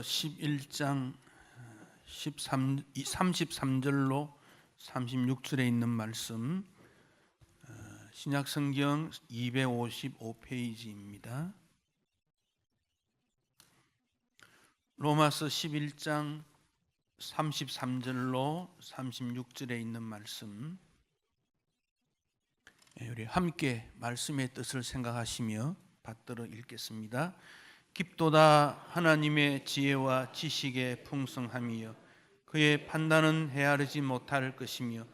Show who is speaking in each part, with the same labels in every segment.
Speaker 1: 11장 33절로 36절에 있는 말씀, 신약성경 255페이지입니다. 로마서 11장 33절로 36절에 있는 말씀, 우리 함께 말씀의 뜻을 생각하시며 받들어 읽겠습니다. 깊도다 하나님의 지혜와 지식의 풍성함이여, 그의 판단은 헤아리지 못할 것이며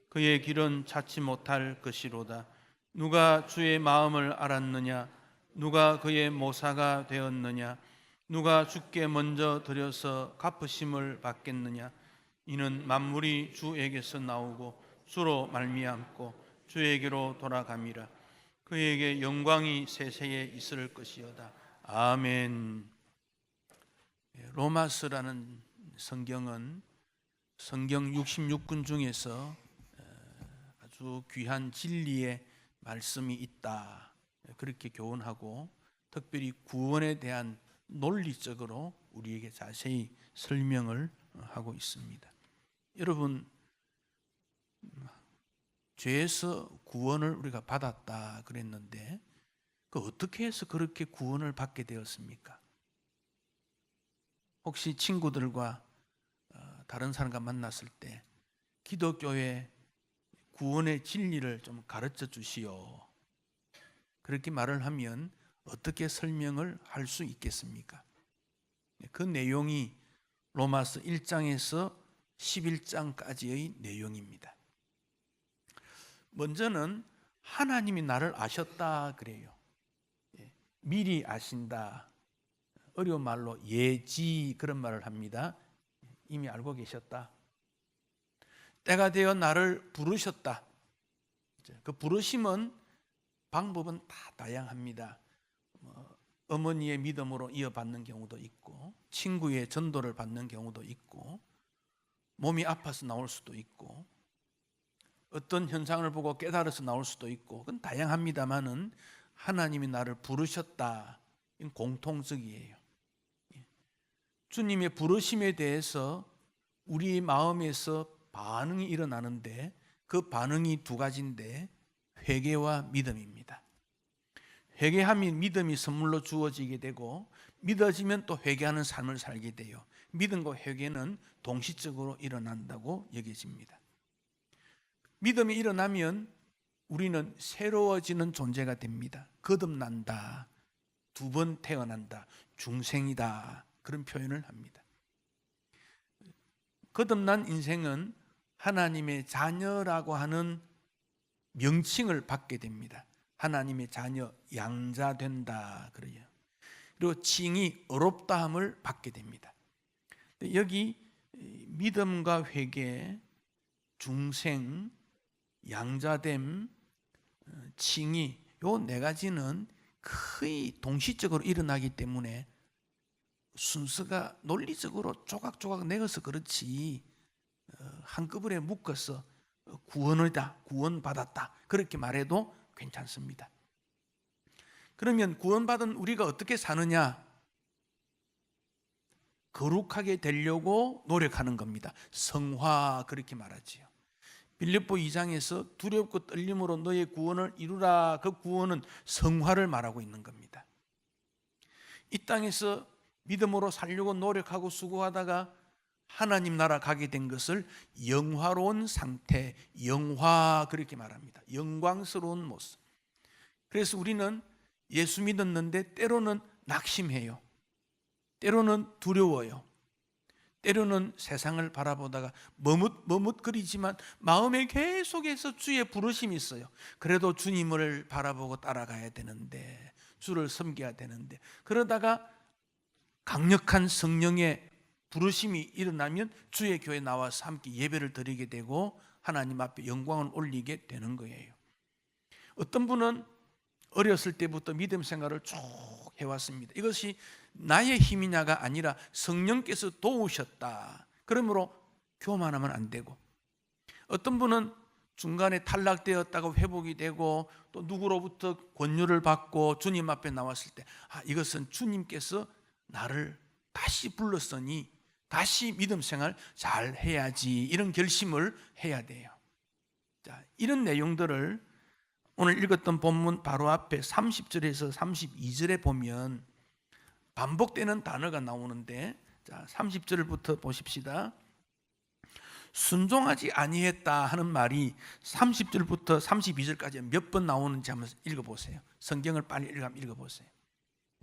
Speaker 1: 그의 길은 찾지 못할 것이로다. 누가 주의 마음을 알았느냐? 누가 그의 모사가 되었느냐? 누가 주께 먼저 드려서 갚으심을 받겠느냐? 이는 만물이 주에게서 나오고 주로 말미암고 주에게로 돌아감이라. 그에게 영광이 세세에 있을 것이여다. 아멘. 로마서라는 성경은 성경 66권 중에서 아주 귀한 진리의 말씀이 있다, 그렇게 교훈하고, 특별히 구원에 대한 논리적으로 우리에게 자세히 설명을 하고 있습니다. 여러분, 죄에서 구원을 우리가 받았다 그랬는데, 어떻게 해서 그렇게 구원을 받게 되었습니까? 혹시 친구들과 다른 사람과 만났을 때 기독교의 구원의 진리를 좀 가르쳐 주시오, 그렇게 말을 하면 어떻게 설명을 할 수 있겠습니까? 그 내용이 로마서 1장에서 11장까지의 내용입니다. 먼저는 하나님이 나를 아셨다 그래요. 미리 아신다, 어려운 말로 예지, 그런 말을 합니다. 이미 알고 계셨다. 때가 되어 나를 부르셨다. 그 부르심은 방법은 다 다양합니다. 어머니의 믿음으로 이어받는 경우도 있고, 친구의 전도를 받는 경우도 있고, 몸이 아파서 나올 수도 있고, 어떤 현상을 보고 깨달아서 나올 수도 있고, 그건 다양합니다만은 하나님이 나를 부르셨다, 이건 공통적이에요. 주님의 부르심에 대해서 우리 마음에서 반응이 일어나는데, 그 반응이 두 가지인데, 회개와 믿음입니다. 회개하면 믿음이 선물로 주어지게 되고, 믿어지면 또 회개하는 삶을 살게 돼요. 믿음과 회개는 동시적으로 일어난다고 여겨집니다. 믿음이 일어나면 우리는 새로워지는 존재가 됩니다. 거듭난다, 두 번 태어난다, 중생이다, 그런 표현을 합니다. 거듭난 인생은 하나님의 자녀라고 하는 명칭을 받게 됩니다. 하나님의 자녀, 양자된다 그래요. 그리고 칭이 의롭다함을 받게 됩니다. 여기 믿음과 회개, 중생, 양자됨, 칭의, 요 네 가지는 거의 동시적으로 일어나기 때문에 순서가 논리적으로 조각조각 내어서 그렇지, 한꺼번에 묶어서 구원이다, 구원받았다, 그렇게 말해도 괜찮습니다. 그러면 구원받은 우리가 어떻게 사느냐? 거룩하게 되려고 노력하는 겁니다. 성화, 그렇게 말하지요. 빌립보 2장에서 두렵고 떨림으로 너의 구원을 이루라, 그 구원은 성화를 말하고 있는 겁니다. 이 땅에서 믿음으로 살려고 노력하고 수고하다가 하나님 나라 가게 된 것을 영화로운 상태, 영화, 그렇게 말합니다. 영광스러운 모습. 그래서 우리는 예수 믿었는데 때로는 낙심해요. 때로는 두려워요. 때로는 세상을 바라보다가 머뭇거리지만 마음에 계속해서 주의 부르심이 있어요. 그래도 주님을 바라보고 따라가야 되는데, 주를 섬겨야 되는데, 그러다가 강력한 성령의 부르심이 일어나면 주의 교회에 나와서 함께 예배를 드리게 되고 하나님 앞에 영광을 올리게 되는 거예요. 어떤 분은 어렸을 때부터 믿음 생활을 쭉 해왔습니다. 이것이 나의 힘이냐가 아니라 성령께서 도우셨다, 그러므로 교만하면 안 되고, 어떤 분은 중간에 탈락되었다가 회복이 되고 또 누구로부터 권유를 받고 주님 앞에 나왔을 때, 이것은 주님께서 나를 다시 불렀으니 다시 믿음 생활 잘 해야지, 이런 결심을 해야 돼요. 자, 이런 내용들을 오늘 읽었던 본문 바로 앞에 30절에서 32절에 보면 반복되는 단어가 나오는데, 자, 30절부터 보십시다. 순종하지 아니했다 하는 말이 30절부터 32절까지 몇 번 나오는지 한번 읽어보세요. 성경을 빨리 읽어보세요.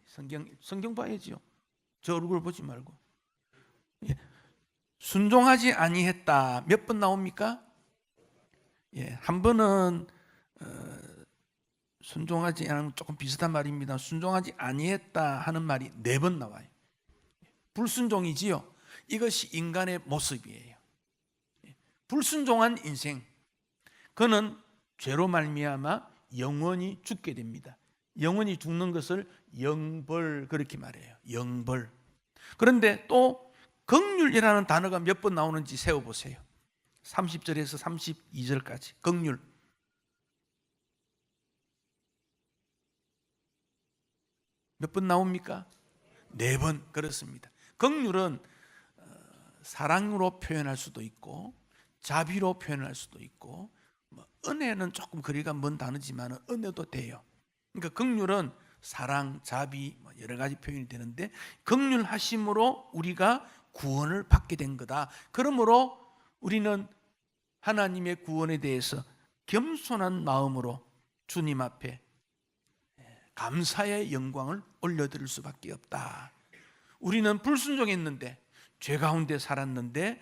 Speaker 1: 성경 봐야지요. 저 얼굴 보지 말고. 예. 순종하지 아니했다 몇 번 나옵니까? 예, 한 번은 순종하지 않으면 조금 비슷한 말입니다. 순종하지 아니했다 하는 말이 4번 나와요. 불순종이지요. 이것이 인간의 모습이에요. 불순종한 인생, 그는 죄로 말미암아 영원히 죽게 됩니다. 영원히 죽는 것을 영벌, 그렇게 말해요. 영벌. 그런데 또 긍휼이라는 단어가 몇 번 나오는지 세어보세요. 30절에서 32절까지 긍휼. 몇 번 나옵니까? 4번. 그렇습니다. 긍휼은 사랑으로 표현할 수도 있고 자비로 표현할 수도 있고, 은혜는 조금 거리가 먼 단어지만 은혜도 돼요. 그러니까 긍휼은 사랑, 자비 여러 가지 표현이 되는데, 긍휼하심으로 우리가 구원을 받게 된 거다. 그러므로 우리는 하나님의 구원에 대해서 겸손한 마음으로 주님 앞에 감사의 영광을 올려드릴 수밖에 없다. 우리는 불순종했는데, 죄 가운데 살았는데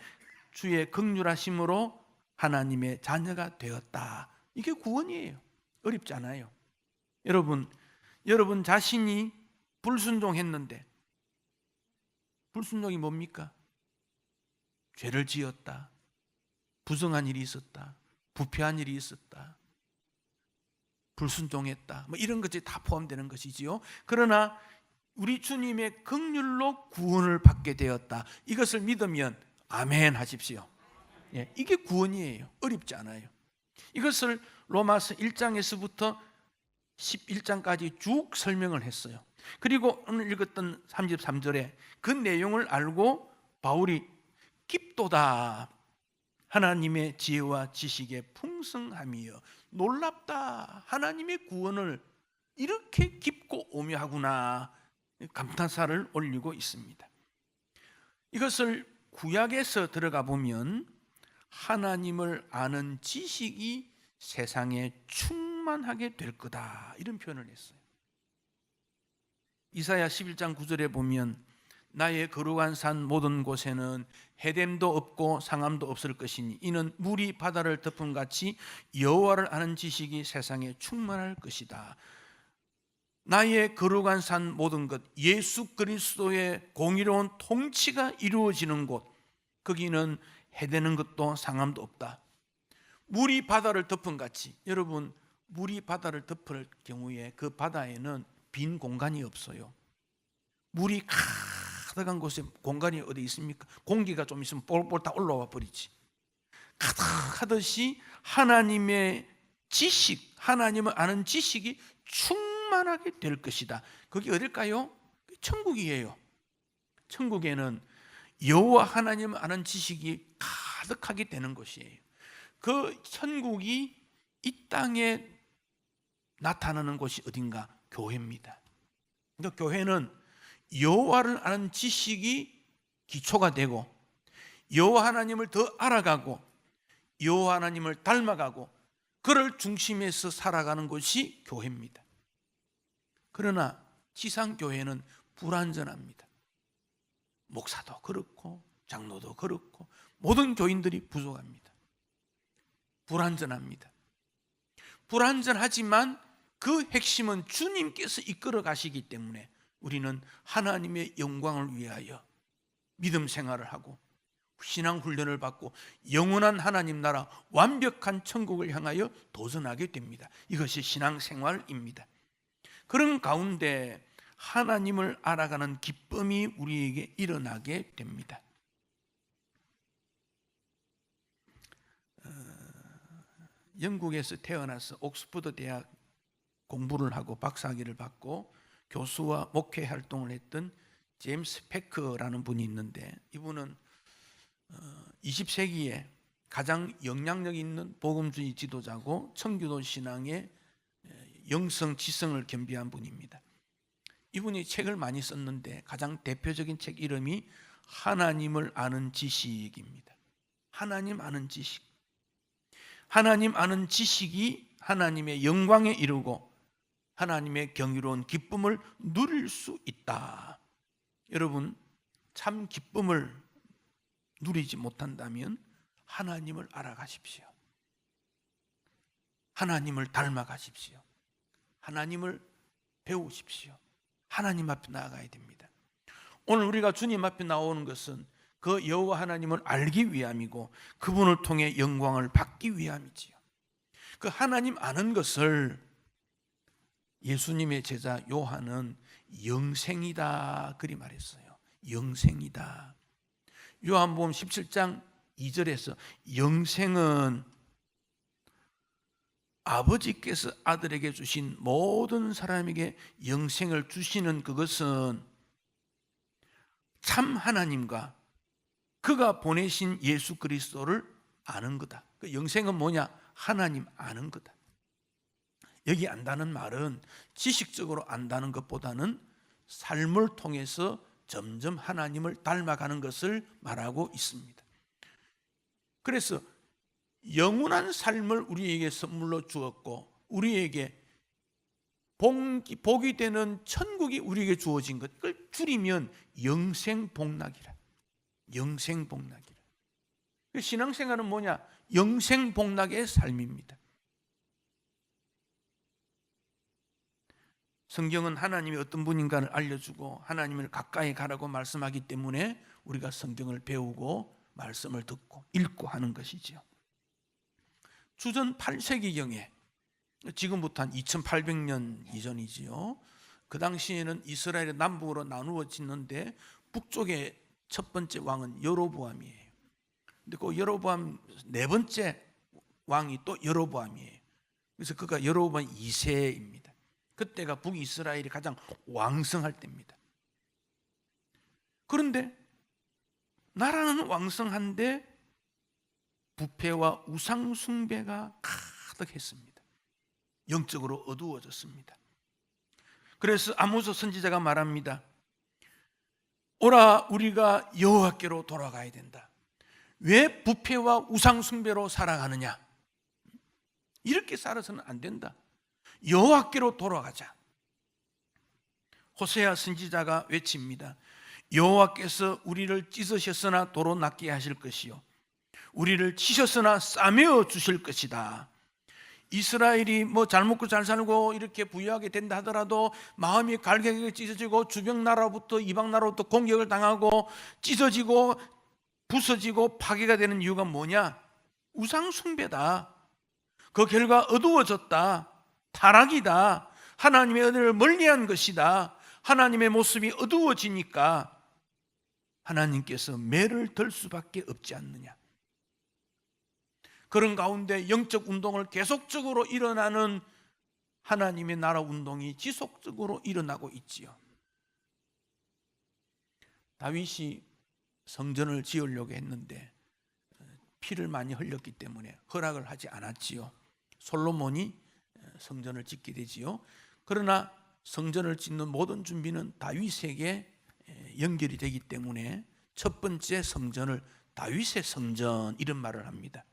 Speaker 1: 주의 긍휼하심으로 하나님의 자녀가 되었다. 이게 구원이에요. 어렵지 않아요. 여러분 자신이 불순종했는데, 불순종이 뭡니까? 죄를 지었다, 부정한 일이 있었다, 부패한 일이 있었다, 불순종했다, 이런 것이 다 포함되는 것이지요. 그러나 우리 주님의 긍휼로 구원을 받게 되었다. 이것을 믿으면 아멘 하십시오. 예, 이게 구원이에요. 어렵지 않아요. 이것을 로마서 1장에서부터 11장까지 쭉 설명을 했어요. 그리고 오늘 읽었던 33절에 그 내용을 알고 바울이 깊도다, 하나님의 지혜와 지식의 풍성함이여 놀랍다, 하나님의 구원을 이렇게 깊고 오묘하구나, 감탄사를 올리고 있습니다. 이것을 구약에서 들어가 보면 하나님을 아는 지식이 세상에 충만하게 될 거다, 이런 표현을 했어요. 이사야 11장 9절에 보면 나의 거룩한 산 모든 곳에는 해됨도 없고 상함도 없을 것이니 이는 물이 바다를 덮음 같이 여호와를 아는 지식이 세상에 충만할 것이다. 나의 거룩한 산 모든 것, 예수 그리스도의 공의로운 통치가 이루어지는 곳, 거기는 해되는 것도 상함도 없다. 물이 바다를 덮은 같이, 여러분 물이 바다를 덮을 경우에 그 바다에는 빈 공간이 없어요. 물이 가득한 곳에 공간이 어디 있습니까? 공기가 좀 있으면 볼볼 다 올라와 버리지. 가득하듯이 하나님의 지식, 하나님을 아는 지식이 충만하게 될 것이다. 거기 어딜까요? 천국이에요. 천국에는 여호와 하나님을 아는 지식이 가득하게 되는 것이에요. 그 천국이 이 땅에 나타나는 곳이 어딘가? 교회입니다. 그러니까 교회는 여호와를 아는 지식이 기초가 되고, 여호와 하나님을 더 알아가고 여호와 하나님을 닮아가고 그를 중심에서 살아가는 것이 교회입니다. 그러나 지상교회는 불완전합니다. 목사도 그렇고 장로도 그렇고 모든 교인들이 부족합니다. 불완전합니다. 불완전하지만 그 핵심은 주님께서 이끌어 가시기 때문에 우리는 하나님의 영광을 위하여 믿음 생활을 하고 신앙 훈련을 받고 영원한 하나님 나라 완벽한 천국을 향하여 도전하게 됩니다. 이것이 신앙 생활입니다. 그런 가운데 하나님을 알아가는 기쁨이 우리에게 일어나게 됩니다. 영국에서 태어나서 옥스퍼드 대학 공부를 하고 박사학위를 받고 교수와 목회 활동을 했던 제임스 패커라는 분이 있는데, 이분은 20세기에 가장 영향력 있는 복음주의 지도자고 청교도 신앙의 영성 지성을 겸비한 분입니다. 이분이 책을 많이 썼는데 가장 대표적인 책 이름이 하나님을 아는 지식입니다. 하나님 아는 지식. 하나님 아는 지식이 하나님의 영광에 이르고 하나님의 경이로운 기쁨을 누릴 수 있다. 여러분, 참 기쁨을 누리지 못한다면 하나님을 알아가십시오. 하나님을 닮아가십시오. 하나님을 배우십시오. 하나님 앞에 나아가야 됩니다. 오늘 우리가 주님 앞에 나오는 것은 그 여호와 하나님을 알기 위함이고 그분을 통해 영광을 받기 위함이지요. 그 하나님 아는 것을 예수님의 제자 요한은 영생이다 그리 말했어요. 영생이다. 요한복음 17장 2절에서 영생은 아버지께서 아들에게 주신 모든 사람에게 영생을 주시는 그것은 참 하나님과 그가 보내신 예수 그리스도를 아는 거다. 그 영생은 뭐냐? 하나님 아는 거다. 여기 안다는 말은 지식적으로 안다는 것보다는 삶을 통해서 점점 하나님을 닮아가는 것을 말하고 있습니다. 그래서 영원한 삶을 우리에게 선물로 주었고 우리에게 복이 되는 천국이 우리에게 주어진 것, 그걸 줄이면 영생복락이라. 영생복락이라. 신앙생활은 뭐냐? 영생복락의 삶입니다. 성경은 하나님이 어떤 분인가를 알려주고 하나님을 가까이 가라고 말씀하기 때문에 우리가 성경을 배우고 말씀을 듣고 읽고 하는 것이지요. 주전 8세기경에 지금부터 한 2800년 이전이지요. 그 당시에는 이스라엘의 남북으로 나누어지는데 북쪽의 첫 번째 왕은 여로보암이에요. 근데 그 여로보암 네 번째 왕이 또 여로보암이에요. 그래서 그가 여로보암 2세입니다. 그때가 북이스라엘이 가장 왕성할 때입니다. 그런데 나라는 왕성한데 부패와 우상 숭배가 가득했습니다. 영적으로 어두워졌습니다. 그래서 아모스 선지자가 말합니다. 오라, 우리가 여호와께로 돌아가야 된다. 왜 부패와 우상 숭배로 살아가느냐? 이렇게 살아서는 안 된다. 여호와께로 돌아가자. 호세아 선지자가 외칩니다. 여호와께서 우리를 찢으셨으나 도로 낫게 하실 것이요 우리를 치셨으나 싸매어 주실 것이다. 이스라엘이 잘 먹고 잘 살고 이렇게 부유하게 된다 하더라도 마음이 갈개하게 찢어지고 주변 나라부터 이방 나라부터 공격을 당하고 찢어지고 부서지고 파괴가 되는 이유가 뭐냐? 우상 숭배다. 그 결과 어두워졌다. 타락이다. 하나님의 은혜를 멀리한 것이다. 하나님의 모습이 어두워지니까 하나님께서 매를 들 수밖에 없지 않느냐. 그런 가운데 영적 운동을 계속적으로 일어나는 하나님의 나라 운동이 지속적으로 일어나고 있지요. 다윗이 성전을 지으려고 했는데 피를 많이 흘렸기 때문에 허락을 하지 않았지요. 솔로몬이 성전을 짓게 되지요. 그러나 성전을 짓는 모든 준비는 다윗에게 연결이 되기 때문에 첫 번째 성전을 다윗의 성전 이런 말을 합니다.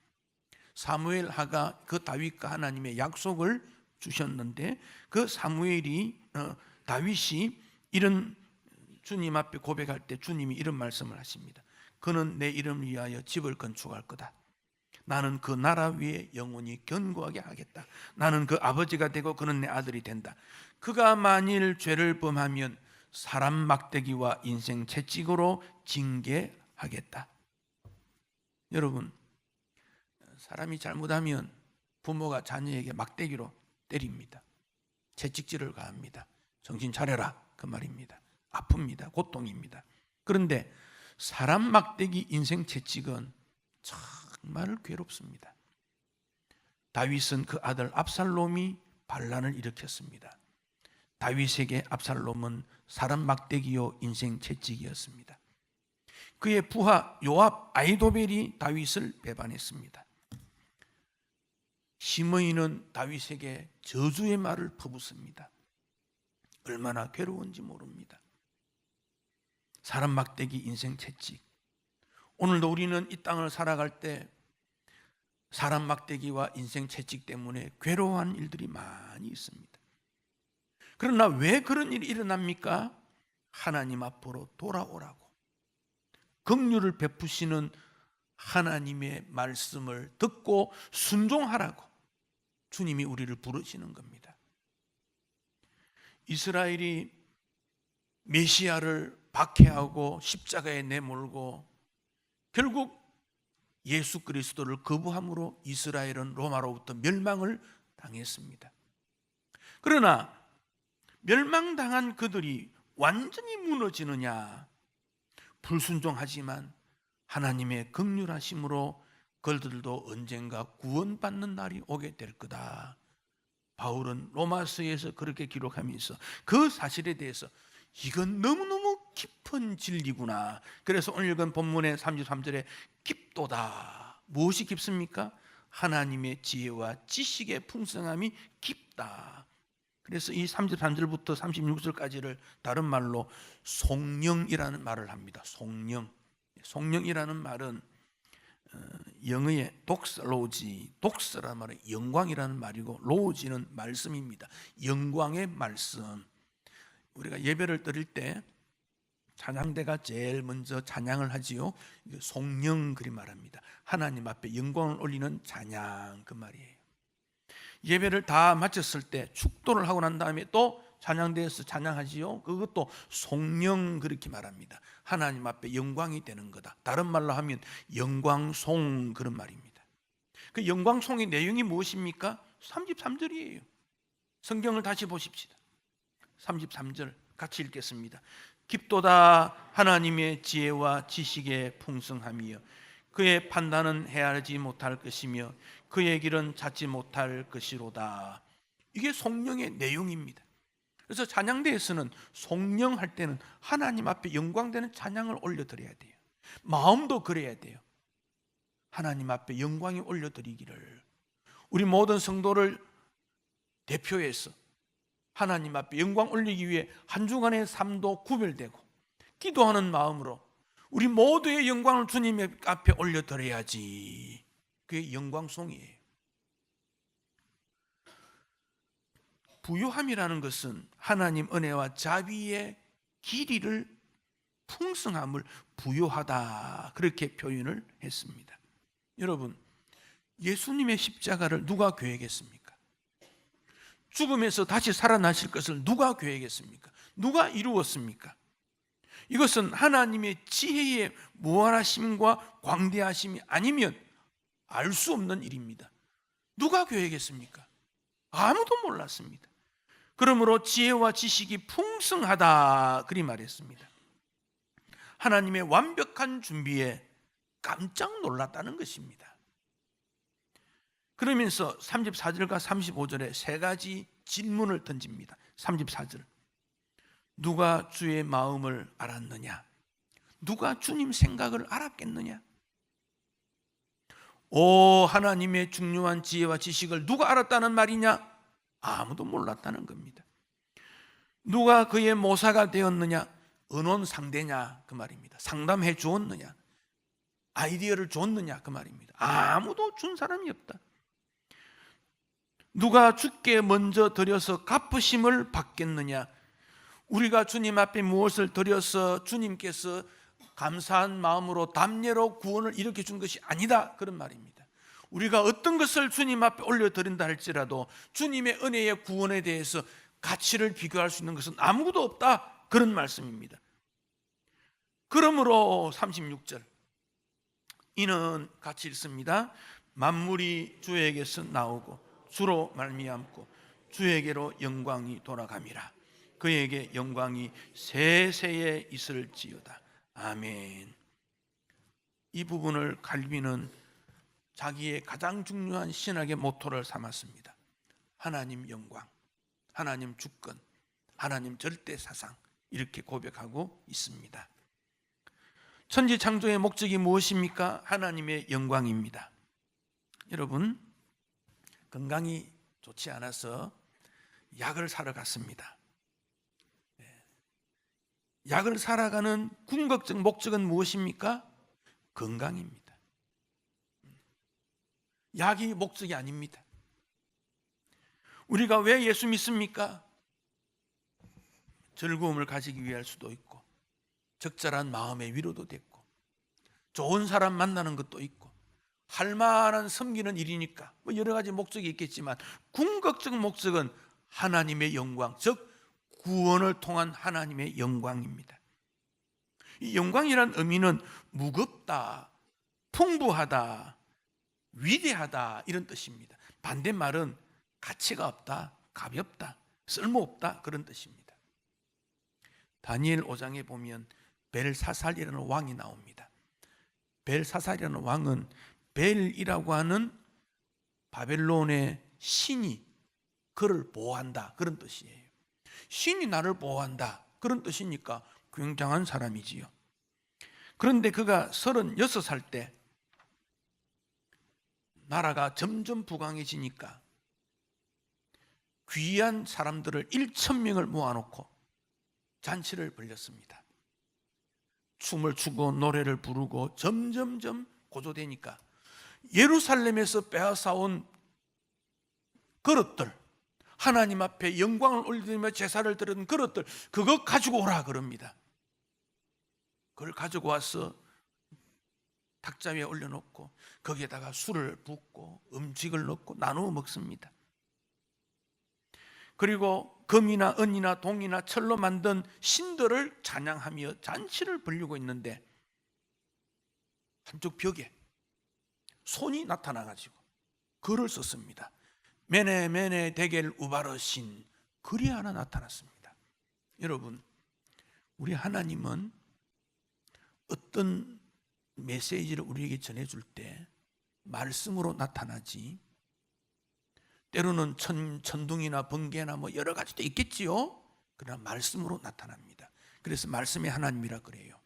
Speaker 1: 사무엘하가 그 다윗과 하나님의 약속을 주셨는데 그 사무엘이 다윗이 이런 주님 앞에 고백할 때 주님이 이런 말씀을 하십니다. 그는 내 이름을 위하여 집을 건축할 거다. 나는 그 나라 위에 영원히 견고하게 하겠다. 나는 그 아버지가 되고 그는 내 아들이 된다. 그가 만일 죄를 범하면 사람 막대기와 인생 채찍으로 징계하겠다. 여러분, 사람이 잘못하면 부모가 자녀에게 막대기로 때립니다. 채찍질을 가합니다. 정신 차려라 그 말입니다. 아픕니다. 고통입니다. 그런데 사람 막대기 인생 채찍은 정말 괴롭습니다. 다윗은 그 아들 압살롬이 반란을 일으켰습니다. 다윗에게 압살롬은 사람 막대기요 인생 채찍이었습니다. 그의 부하 요압 아히도벨이 다윗을 배반했습니다. 시므이는 다윗에게 저주의 말을 퍼붓습니다. 얼마나 괴로운지 모릅니다. 사람 막대기 인생 채찍. 오늘도 우리는 이 땅을 살아갈 때 사람 막대기와 인생 채찍 때문에 괴로워하는 일들이 많이 있습니다. 그러나 왜 그런 일이 일어납니까? 하나님 앞으로 돌아오라고, 긍휼을 베푸시는 하나님의 말씀을 듣고 순종하라고 주님이 우리를 부르시는 겁니다. 이스라엘이 메시아를 박해하고 십자가에 내몰고 결국 예수 그리스도를 거부함으로 이스라엘은 로마로부터 멸망을 당했습니다. 그러나 멸망당한 그들이 완전히 무너지느냐? 불순종하지만 하나님의 긍휼하심으로 그들도 언젠가 구원받는 날이 오게 될 거다. 바울은 로마서에서 그렇게 기록하면서 그 사실에 대해서 이건 너무너무 깊은 진리구나. 그래서 오늘 읽은 본문의 33절에 깊도다. 무엇이 깊습니까? 하나님의 지혜와 지식의 풍성함이 깊다. 그래서 이 33절부터 36절까지를 다른 말로 송영이라는 말을 합니다. 송영. 송영이라는 말은 영어의 독스로지, 독스라는 말은 영광이라는 말이고 로지는 말씀입니다. 영광의 말씀. 우리가 예배를 드릴 때 찬양대가 제일 먼저 찬양을 하지요. 송영 그리 말합니다. 하나님 앞에 영광을 올리는 찬양, 그 말이에요. 예배를 다 마쳤을 때 축도를 하고 난 다음에 또 찬양대에서 찬양하지요. 그것도 송영 그렇게 말합니다. 하나님 앞에 영광이 되는 거다. 다른 말로 하면 영광송, 그런 말입니다. 그 영광송의 내용이 무엇입니까? 33절이에요. 성경을 다시 보십시다. 33절 같이 읽겠습니다. 깊도다 하나님의 지혜와 지식의 풍성함이여, 그의 판단은 헤아리지 못할 것이며 그의 길은 찾지 못할 것이로다. 이게 송영의 내용입니다. 그래서 찬양대에서는 송영할 때는 하나님 앞에 영광되는 찬양을 올려드려야 돼요. 마음도 그래야 돼요. 하나님 앞에 영광이 올려드리기를, 우리 모든 성도를 대표해서 하나님 앞에 영광 올리기 위해 한 주간의 삶도 구별되고 기도하는 마음으로 우리 모두의 영광을 주님 앞에 올려드려야지. 그게 영광송이에요. 부요함이라는 것은 하나님 은혜와 자비의 길이를, 풍성함을 부요하다, 그렇게 표현을 했습니다. 여러분, 예수님의 십자가를 누가 계획했습니까? 죽음에서 다시 살아나실 것을 누가 계획했습니까? 누가 이루었습니까? 이것은 하나님의 지혜의 무한하심과 광대하심이 아니면 알 수 없는 일입니다. 누가 계획했습니까? 아무도 몰랐습니다. 그러므로 지혜와 지식이 풍성하다, 그리 말했습니다. 하나님의 완벽한 준비에 깜짝 놀랐다는 것입니다. 그러면서 34절과 35절에 세 가지 질문을 던집니다. 34절, 누가 주의 마음을 알았느냐? 누가 주님 생각을 알았겠느냐? 오, 하나님의 중요한 지혜와 지식을 누가 알았다는 말이냐? 아무도 몰랐다는 겁니다. 누가 그의 모사가 되었느냐? 의논 상대냐? 그 말입니다. 상담해 주었느냐? 아이디어를 줬느냐? 그 말입니다. 아무도 준 사람이 없다. 누가 주께 먼저 드려서 갚으심을 받겠느냐? 우리가 주님 앞에 무엇을 드려서 주님께서 감사한 마음으로 담례로 구원을 일으켜 준 것이 아니다, 그런 말입니다. 우리가 어떤 것을 주님 앞에 올려드린다 할지라도 주님의 은혜의 구원에 대해서 가치를 비교할 수 있는 것은 아무것도 없다, 그런 말씀입니다. 그러므로 36절, 이는 같이 읽습니다. 만물이 주에게서 나오고 주로 말미암고 주에게로 영광이 돌아감이라. 그에게 영광이 세세에 있을지어다. 아멘. 이 부분을 칼빈은 자기의 가장 중요한 신학의 모토를 삼았습니다. 하나님 영광, 하나님 주권, 하나님 절대 사상, 이렇게 고백하고 있습니다. 천지 창조의 목적이 무엇입니까? 하나님의 영광입니다. 여러분, 건강이 좋지 않아서 약을 사러 갔습니다. 약을 사러 가는 궁극적 목적은 무엇입니까? 건강입니다. 약이 목적이 아닙니다. 우리가 왜 예수 믿습니까? 즐거움을 가지기 위할 수도 있고, 적절한 마음의 위로도 됐고, 좋은 사람 만나는 것도 있고, 할 만한 섬기는 일이니까 뭐 여러 가지 목적이 있겠지만 궁극적 목적은 하나님의 영광, 즉 구원을 통한 하나님의 영광입니다. 이 영광이란 의미는 무겁다, 풍부하다, 위대하다 이런 뜻입니다. 반대말은 가치가 없다, 가볍다, 쓸모없다 그런 뜻입니다. 다니엘 5장에 보면 벨사살이라는 왕이 나옵니다. 벨사살이라는 왕은 벨이라고 하는 바벨론의 신이 그를 보호한다 그런 뜻이에요. 신이 나를 보호한다 그런 뜻이니까 굉장한 사람이지요. 그런데 그가 36살 때 나라가 점점 부강해지니까 귀한 사람들을 1,000명을 모아놓고 잔치를 벌였습니다. 춤을 추고 노래를 부르고 점점점 고조되니까 예루살렘에서 빼앗아온 그릇들, 하나님 앞에 영광을 올리며 제사를 드리는 그릇들, 그거 가지고 오라 그럽니다. 그걸 가지고 와서 탁자 위에 올려놓고 거기에다가 술을 붓고 음식을 넣고 나누어 먹습니다. 그리고 금이나 은이나 동이나 철로 만든 신들을 찬양하며 잔치를 벌이고 있는데 한쪽 벽에 손이 나타나가지고 글을 썼습니다. 메네 메네 데겔 우바르신, 글이 하나 나타났습니다. 여러분, 우리 하나님은 어떤 메시지를 우리에게 전해줄 때 말씀으로 나타나지, 때로는 천둥이나 번개나 뭐 여러 가지도 있겠지요. 그러나 말씀으로 나타납니다. 그래서 말씀의 하나님이라 그래요.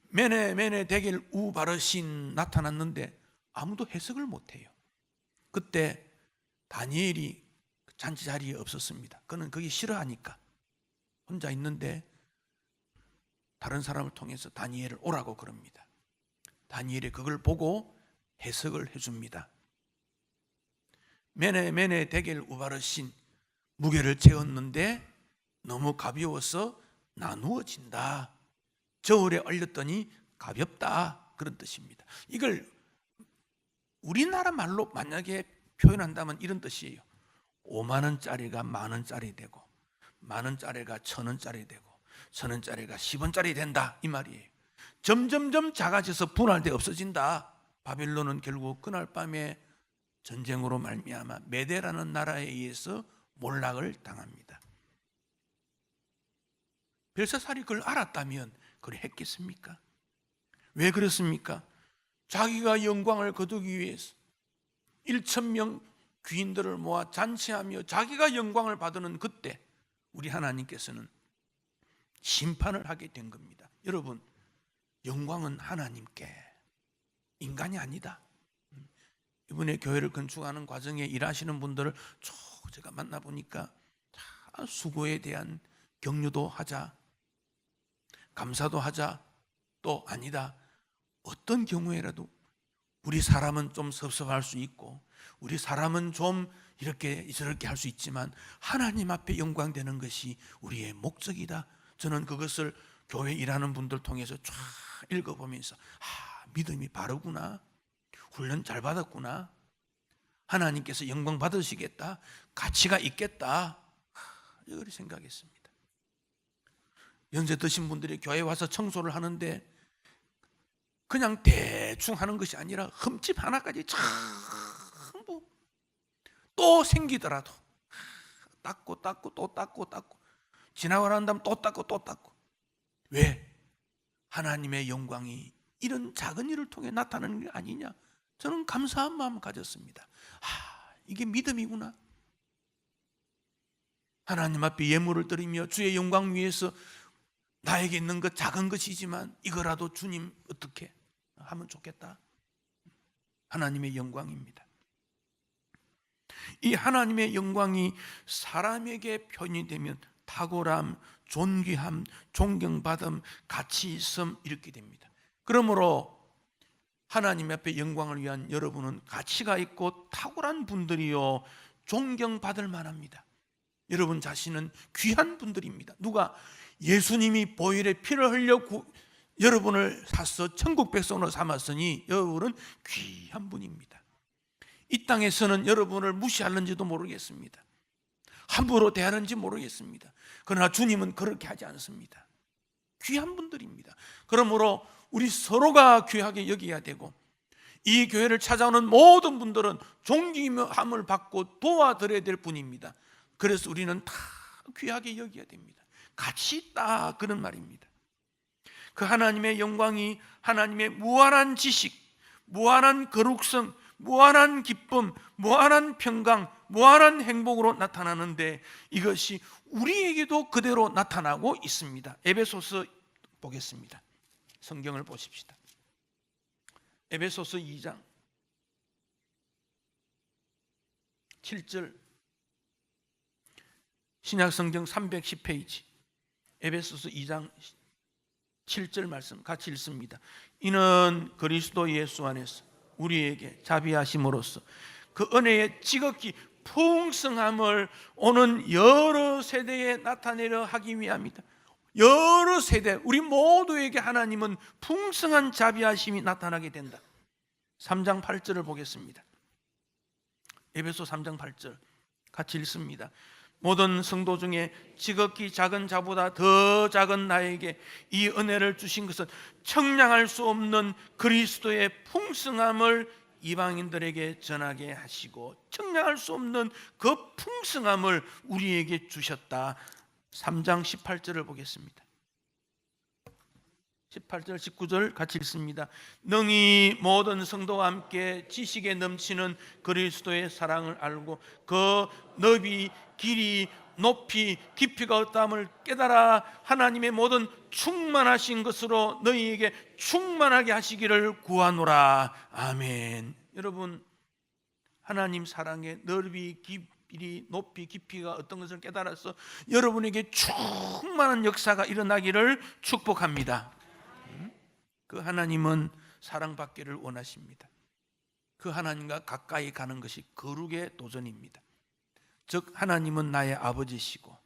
Speaker 1: 메네 메네 데겔 우바르신 나타났는데 아무도 해석을 못해요. 그때 다니엘이 잔치 자리에 없었습니다. 그는 거기 싫어하니까 혼자 있는데 다른 사람을 통해서 다니엘을 오라고 그럽니다. 다니엘이 그걸 보고 해석을 해줍니다. 메네 메네 데겔 우바르신, 무게를 재었는데 너무 가벼워서 나누어진다. 저울에 얼렸더니 가볍다 그런 뜻입니다. 이걸 우리나라 말로 만약에 표현한다면 이런 뜻이에요. 5만 원짜리가 만 원짜리 되고, 만 원짜리가 천 원짜리 되고, 천 원짜리가 10원짜리 된다 이 말이에요. 점점점 작아져서 분할돼 없어진다. 바빌론은 결국 그날 밤에 전쟁으로 말미암아 메대라는 나라에 의해서 몰락을 당합니다. 벨사살이 그걸 알았다면 그걸 했겠습니까? 왜 그렇습니까? 자기가 영광을 거두기 위해서 1,000명 귀인들을 모아 잔치하며 자기가 영광을 받는 그때 우리 하나님께서는 심판을 하게 된 겁니다. 여러분, 영광은 하나님께, 인간이 아니다. 이번에 교회를 건축하는 과정에 일하시는 분들을 쭉 제가 만나보니까 수고에 대한 격려도 하자, 감사도 하자, 또 아니다, 어떤 경우에라도 우리 사람은 좀 섭섭할 수 있고 우리 사람은 좀 이렇게 저렇게 할 수 있지만 하나님 앞에 영광되는 것이 우리의 목적이다. 저는 그것을 교회 일하는 분들 통해서 쫙 읽어보면서 믿음이 바르구나, 훈련 잘 받았구나, 하나님께서 영광 받으시겠다, 가치가 있겠다, 이걸 생각했습니다. 연세 드신 분들이 교회 와서 청소를 하는데 그냥 대충 하는 것이 아니라 흠집 하나까지 전부 또 생기더라도 닦고 또 닦고 지나고 난 다음 또 닦고. 왜? 하나님의 영광이 이런 작은 일을 통해 나타나는 게 아니냐. 저는 감사한 마음을 가졌습니다. 이게 믿음이구나. 하나님 앞에 예물을 드리며 주의 영광 위해서 나에게 있는 것 작은 것이지만 이거라도 주님 어떻게 하면 좋겠다. 하나님의 영광입니다. 이 하나님의 영광이 사람에게 표현되면 탁월함, 존귀함, 존경받음, 가치 있음 이렇게 됩니다. 그러므로 하나님 앞에 영광을 위한 여러분은 가치가 있고 탁월한 분들이요 존경받을 만합니다. 여러분 자신은 귀한 분들입니다. 누가 예수님이 보혈의 피를 흘려 여러분을 사서 천국 백성으로 삼았으니 여러분은 귀한 분입니다. 이 땅에서는 여러분을 무시하는지도 모르겠습니다. 함부로 대하는지 모르겠습니다. 그러나 주님은 그렇게 하지 않습니다. 귀한 분들입니다. 그러므로 우리 서로가 귀하게 여겨야 되고 이 교회를 찾아오는 모든 분들은 존귀함을 받고 도와드려야 될 분입니다. 그래서 우리는 다 귀하게 여겨야 됩니다. 가치 있다 그런 말입니다. 그 하나님의 영광이 하나님의 무한한 지식, 무한한 거룩성, 무한한 기쁨, 무한한 평강, 무한한 행복으로 나타나는데 이것이 우리에게도 그대로 나타나고 있습니다. 에베소서 보겠습니다. 성경을 보십시다. 에베소서 2장 7절 신약성경 310페이지 에베소서 2장 7절 말씀 같이 읽습니다. 이는 그리스도 예수 안에서 우리에게 자비하심으로써 그 은혜의 지극히 풍성함을 오는 여러 세대에 나타내려 하기 위함이다. 여러 세대 우리 모두에게 하나님은 풍성한 자비하심이 나타나게 된다. 3장 8절을 보겠습니다. 에베소 3장 8절 같이 읽습니다. 모든 성도 중에 지극히 작은 자보다 더 작은 나에게 이 은혜를 주신 것은 청량할 수 없는 그리스도의 풍성함을 이방인들에게 전하게 하시고 청량할 수 없는 그 풍성함을 우리에게 주셨다. 3장 18절을 보겠습니다. 18절 19절 같이 읽습니다. 능히 모든 성도와 함께 지식에 넘치는 그리스도의 사랑을 알고 그 너비 길이 높이 깊이가 어떠함을 깨달아 하나님의 모든 충만하신 것으로 너희에게 충만하게 하시기를 구하노라. 아멘. 여러분 하나님 사랑의 넓이 길이 높이 깊이가 어떤 것을 깨달아서 여러분에게 충만한 역사가 일어나기를 축복합니다. 그 하나님은 사랑받기를 원하십니다. 그 하나님과 가까이 가는 것이 거룩의 도전입니다. 즉 하나님은 나의 아버지시고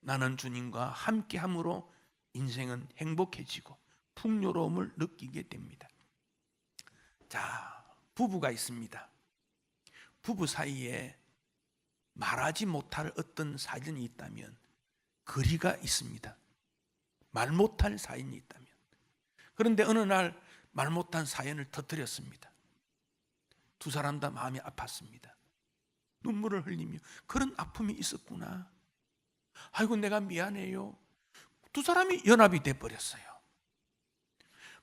Speaker 1: 나는 주님과 함께함으로 인생은 행복해지고 풍요로움을 느끼게 됩니다. 자, 부부가 있습니다. 부부 사이에 말하지 못할 어떤 사연이 있다면 거리가 있습니다. 말 못할 사연이 있다면. 그런데 어느 날 말 못한 사연을 터뜨렸습니다. 두 사람 다 마음이 아팠습니다. 눈물을 흘리며 그런 아픔이 있었구나. 아이고 내가 미안해요. 두 사람이 연합이 돼버렸어요.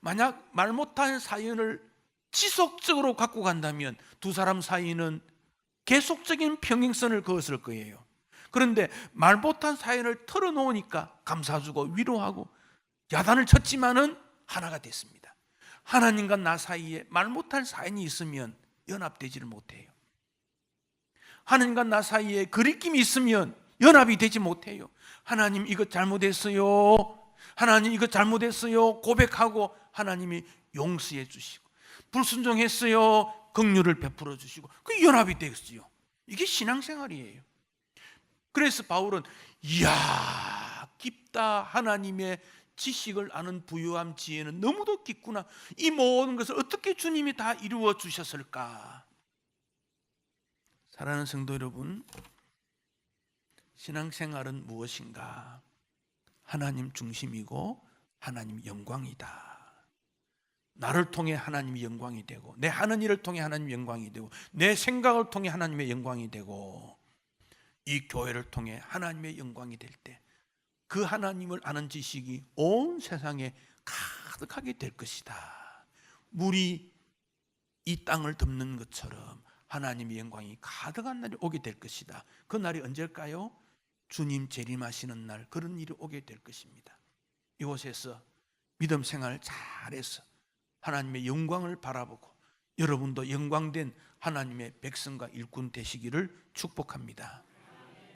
Speaker 1: 만약 말 못한 사연을 지속적으로 갖고 간다면 두 사람 사이는 계속적인 평행선을 그었을 거예요. 그런데 말 못한 사연을 털어놓으니까 감사주고 위로하고 야단을 쳤지만은 하나가 됐습니다. 하나님과 나 사이에 말 못할 사연이 있으면 연합되지를 못해요. 하나님과 나 사이에 거리낌이 있으면 연합이 되지 못해요. 하나님 이것 잘못했어요. 하나님 이것 잘못했어요. 고백하고 하나님이 용서해 주시고 불순종했어요. 긍휼을 베풀어 주시고 그 연합이 되겠어요. 이게 신앙생활이에요. 그래서 바울은 이야 깊다. 하나님의 지식을 아는 부유함 지혜는 너무도 깊구나. 이 모든 것을 어떻게 주님이 다 이루어 주셨을까? 사랑하는 성도 여러분, 신앙생활은 무엇인가? 하나님 중심이고 하나님 영광이다. 나를 통해 하나님이 영광이 되고 내 하는 일을 통해 하나님 영광이 되고 내 생각을 통해 하나님의 영광이 되고 이 교회를 통해 하나님의 영광이 될 때 그 하나님을 아는 지식이 온 세상에 가득하게 될 것이다. 물이 이 땅을 덮는 것처럼 하나님의 영광이 가득한 날이 오게 될 것이다. 그 날이 언제일까요? 주님 재림하시는 날 그런 일이 오게 될 것입니다. 이곳에서 믿음 생활 잘해서 하나님의 영광을 바라보고 여러분도 영광된 하나님의 백성과 일꾼 되시기를 축복합니다.